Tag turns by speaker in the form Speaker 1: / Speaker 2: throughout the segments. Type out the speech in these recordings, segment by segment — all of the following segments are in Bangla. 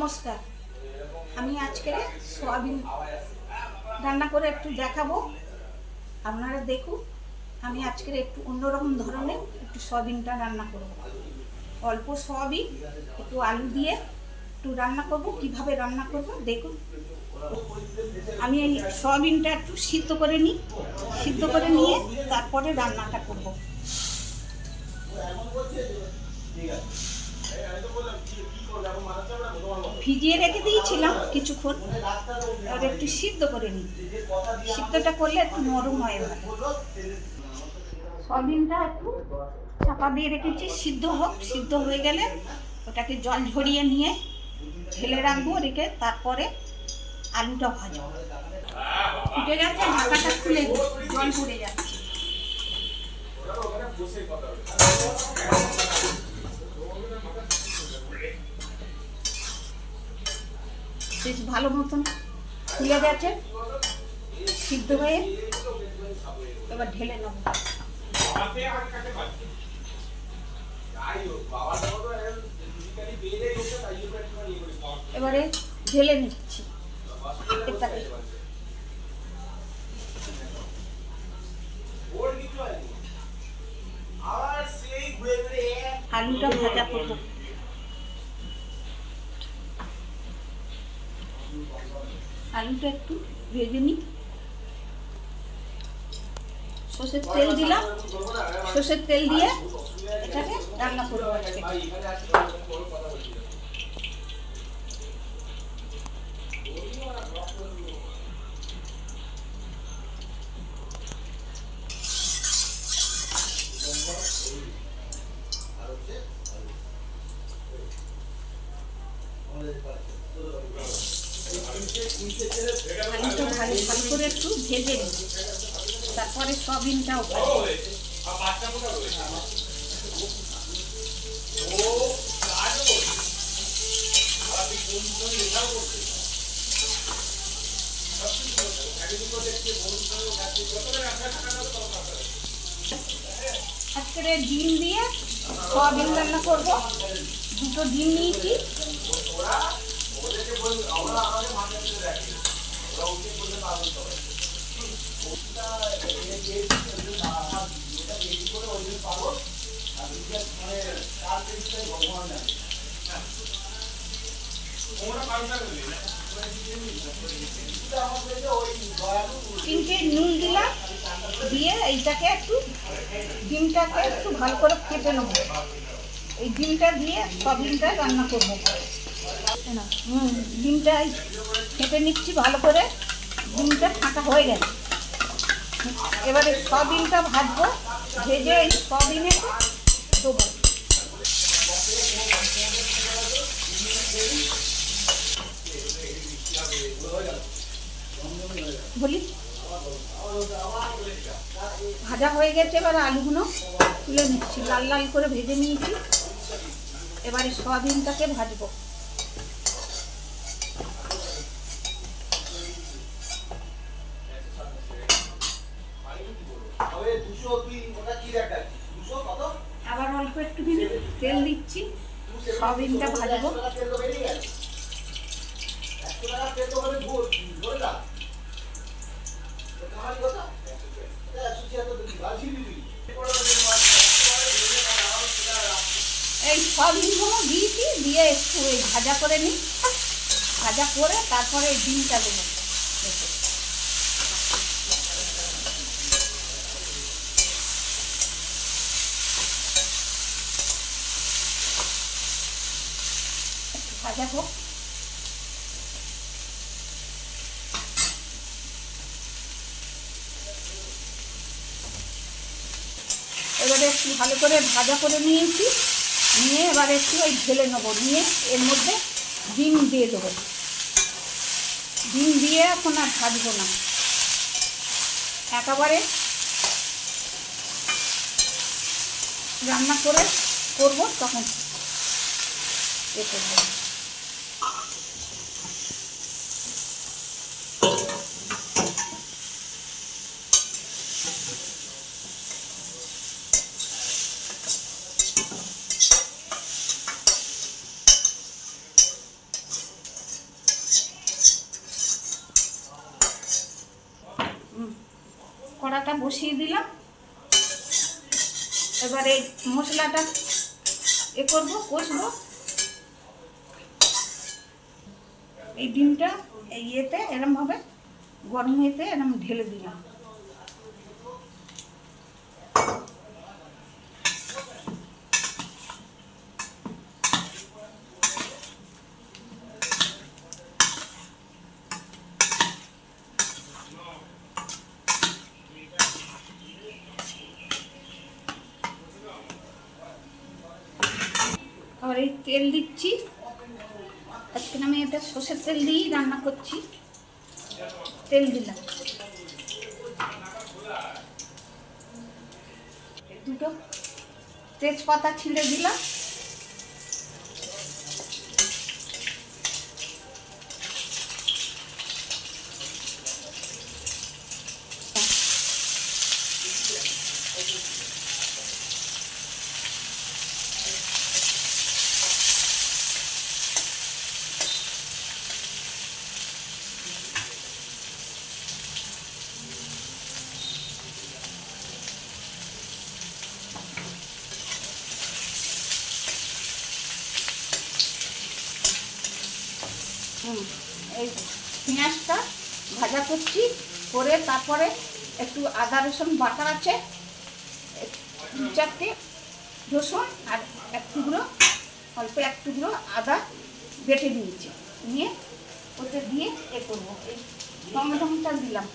Speaker 1: নমস্কার। আমি আজকে সয়াবিন রান্না করে একটু দেখাবো, আপনারা দেখুন। আমি আজকে একটু অন্যরকম ধরনের একটু সয়াবিনটা রান্না করব। অল্প সয়াবিন, একটু আলু দিয়ে একটু রান্না করব। কিভাবে রান্না করব দেখুন। আমি এই সয়াবিনটা একটু সিদ্ধ করে নিই, সিদ্ধ করে নিয়ে তারপরে রান্নাটা করব। ভিজিয়ে রেখে দিয়েছিলাম কিছুক্ষণ, এবার একটু সিদ্ধ করে নিই। সিদ্ধটা করলে একটু নরম হয়। এবার সয়াবিনটা একটু চাপা দিয়ে রেখেছি, সিদ্ধ হোক। সিদ্ধ হয়ে গেলে ওটাকে জল ঝরিয়ে নিয়ে ঢেলে রাখবো, রেখে তারপরে আলুটা ভাজবো। ফুটে গেছে, ঢাকাটা খুলে জল পড়ে যাচ্ছে। বেশ ভালো মতন ফুলে গেছে, সিদ্ধ হয়ে। এবার ঢেলে নেব। এবারে ঢেলে নিচ্ছি এটাকে। আলুটা ভাজা করব। আলুটা একটু ভেজে নিই। সর্ষের তেল দিলাম, সর্ষের তেল দিয়ে এটাকে রান্না করবো আজকে। আলুটা ভালো করে একটু ভেজে নিই, তারপরে সয়াবিনটাও আজকে ডিম দিয়ে সয়াবিন রান্না করব। দুটো ডিম নিয়েছি। ডিমকে নুন দিলাম, দিয়ে এইটাকে একটু ডিমটাকে একটু ভালো করে ফেটে নেব। এই ডিমটা দিয়ে সয়াবিনটা রান্না করব। ডিমটা ফেটে নিচ্ছি ভালো করে। ডিমটা ফাটা হয়ে গেছে। এবারে সয়াবিনটা ভাজবো, ভেজে এই সয়াবিনে দেবো। বলি ভাজা হয়ে গেছে। এবার আলুগুলো তুলে নিচ্ছি, লাল লাল করে ভেজে নিয়েছি। এবারে সয়াবিনটাকে ভাজবো। আবার অল্প একটু তেল দিচ্ছি, সয়াবিনটা ভাজবো। এই সয়াবিনগুলো দিয়েছি, দিয়ে একটু ওই ভাজা করে নিই। ভাজা করে তারপরে এই ডিমটা দেবো। ভাজা হোক। এবারে একটু ভালো করে ভাজা করে নিয়েছি, নিয়ে এবারে একটু ওই ঢেলে নেবো। নিয়ে এর মধ্যে ডিম দিয়ে দেবো। ডিম দিয়ে এখন আর ভাজবো না, একেবারে রান্না করে করবো, তখন এ করবো। কড়াটা বসিয়ে দিলাম। এবারে মশলাটা করবো, কষবো। এই ডিমটা এই ইয়েতে এরমভাবে গরম ইয়েতে এরম ঢেলে দিলাম। আর এই তেল দিচ্ছি, আজকে আমি এটা সর্ষের তেল দিয়েই রান্না করছি। তেল দিলাম, দুটো তেজপাতা ছিঁড়ে দিলাম। এই পেঁয়াজটা ভাজা করছি, করে তারপরে একটু আদা রসুন বাটা আছে, 2-4টে রসুন আর অল্প এক টুকরো আদা বেটে নিয়েছি, নিয়ে ওতে দিয়ে করবো। এই টমেটোটা দিলাম।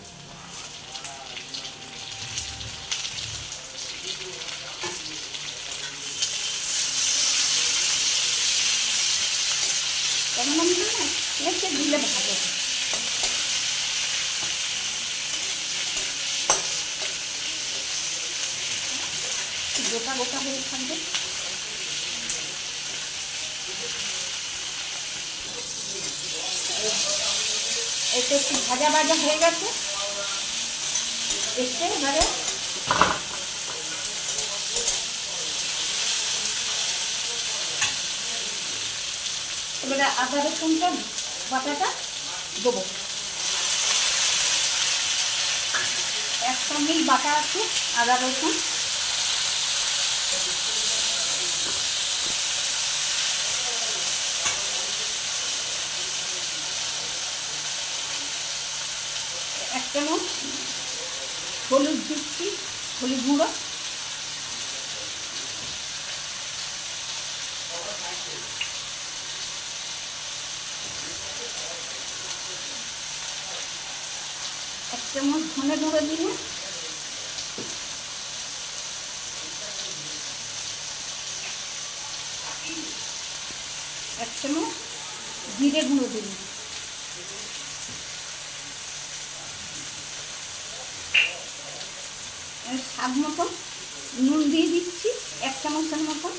Speaker 1: দিলে ভালো, গোটা গোটা হয়ে থাকবে। এটা একটু ভাজা ভাজা হয়ে গেছে। এবারে আদা রসুনটা বাটাটা দেবো, একসঙ্গেই বাটা আছে আদা রসুন। এক চামচ হলুদ দিচ্ছি, হলুদ গুঁড়ো। এক চামচ ধনে গুঁড়ো দিলে, এক চামচ জিরে গুঁড়ো দিলে, স্বাদ মতন নুন দিয়ে দিচ্ছি 1 চামচের মতন।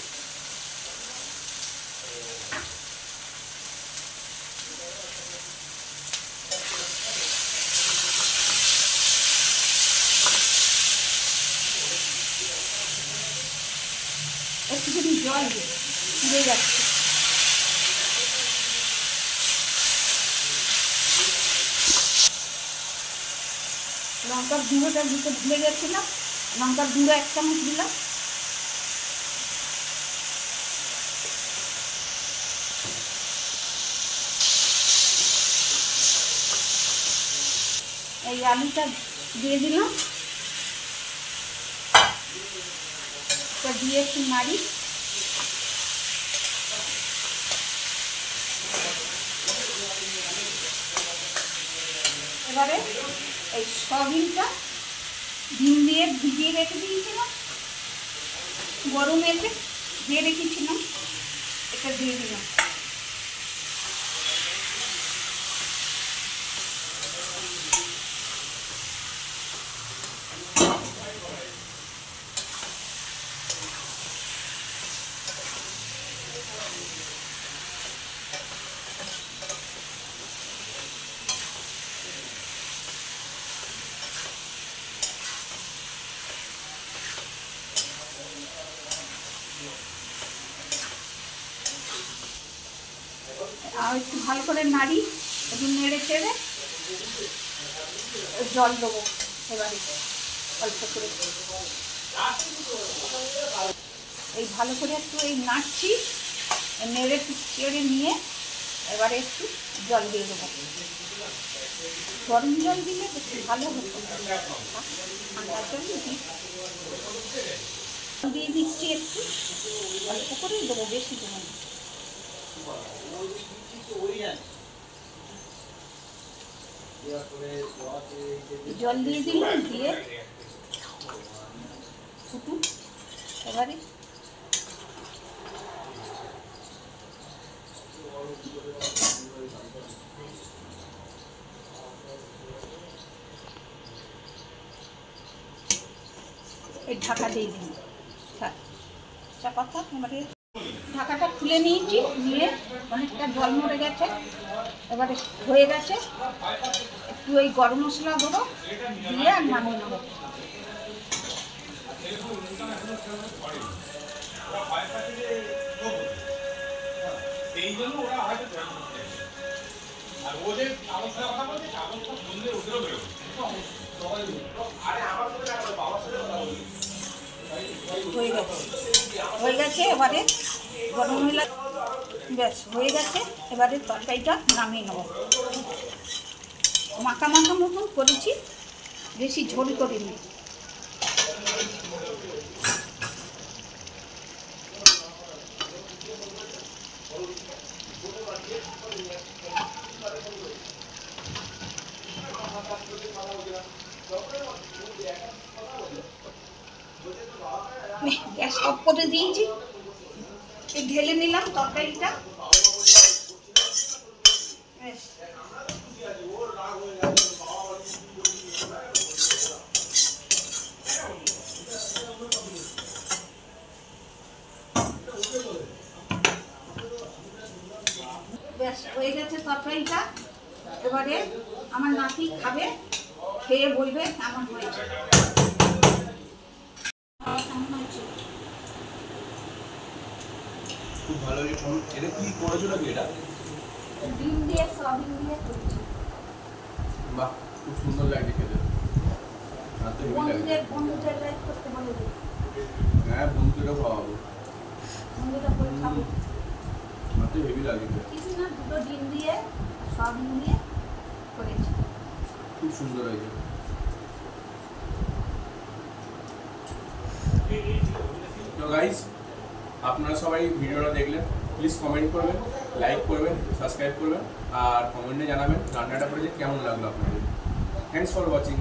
Speaker 1: একটুখানি জল দিয়ে যাচ্ছে। লঙ্কার গুঁড়োটা দিতে ভুলে গেছিলাম, লঙ্কার গুঁড়ো 1 চামচ দিলাম। এই আলুটা দিয়ে দিলাম, দিয়ে একটু নাড়ি। এবারে এই সয়াবিনটা ডিম দিয়ে ভিজিয়ে রেখে দিয়েছিলাম, গরমেতে দিয়ে রেখেছিলাম, এটা দিয়ে দিলাম। আর একটু ভালো করে নাড়ি, একটু নেড়ে চেড়ে জল দেবো এবারে। অল্প করে এই ভালো করে একটু এই নাড়ছি, নেড়ে চেড়ে নিয়ে এবারে একটু জল দিয়ে দেবো। গরম জল দিলে একটু ভালো হতো, ঠান্ডার জল দিয়ে দিচ্ছি, একটু অল্প করেই দেবো, বেশি দেবো না। জল দিয়ে দিলাম, দিয়ে ফুটুক এবারে। এই ঢাকা দিয়ে দিন, কথা এবারে ঢাকাটা খুলে নিয়েছি, নিয়ে অনেকটা জল মরে গেছে, এবারে হয়ে গেছে। একটু ওই গরম মশলা দেবো, দিয়ে আর নামিয়ে নেবো। হয়ে গেছে এবারে গরম হয়ে, ব্যাস হয়ে গেছে। এবারে তরকারিটা নামিয়ে নেব। মাখা মাখা মতন করেছি, বেশি ঝোল করিনি। গ্যাস অফ করে দিয়েছি, ঢেলে নিলাম তরকারিটা। ব্যাস হয়ে গেছে তরকারিটা। এবারে আমার নাতি খাবে, খেয়ে বলবে কেমন হয়েছে।
Speaker 2: খুব ভালো। এটা কি করেছো নাকি? এটা
Speaker 1: ডিম দিয়ে সয়াবিন দিয়ে করেছি।
Speaker 2: বাহ, খুব সুন্দর লাগছে খেতে।
Speaker 1: বন্ধুদের লাইক করতে বলে দিই।
Speaker 2: হ্যাঁ, বন্ধুদেরও খাওয়াবো,
Speaker 1: বন্ধুরা করে খাবো।
Speaker 2: হাতে হেভি লাগে।
Speaker 1: কিছু না, দুটো ডিম দিয়ে সয়াবিন দিয়ে করেছি,
Speaker 2: খুব সুন্দর হয়েছে। তো গাইস, আপনারা সবাই ভিডিওটা দেখলেন, প্লিজ কমেন্ট করবেন, লাইক করবেন, সাবস্ক্রাইব করবেন, আর কমেন্টে জানাবেন রান্নাটা করে যে কেমন লাগলো আপনাদের। Thanks for watching.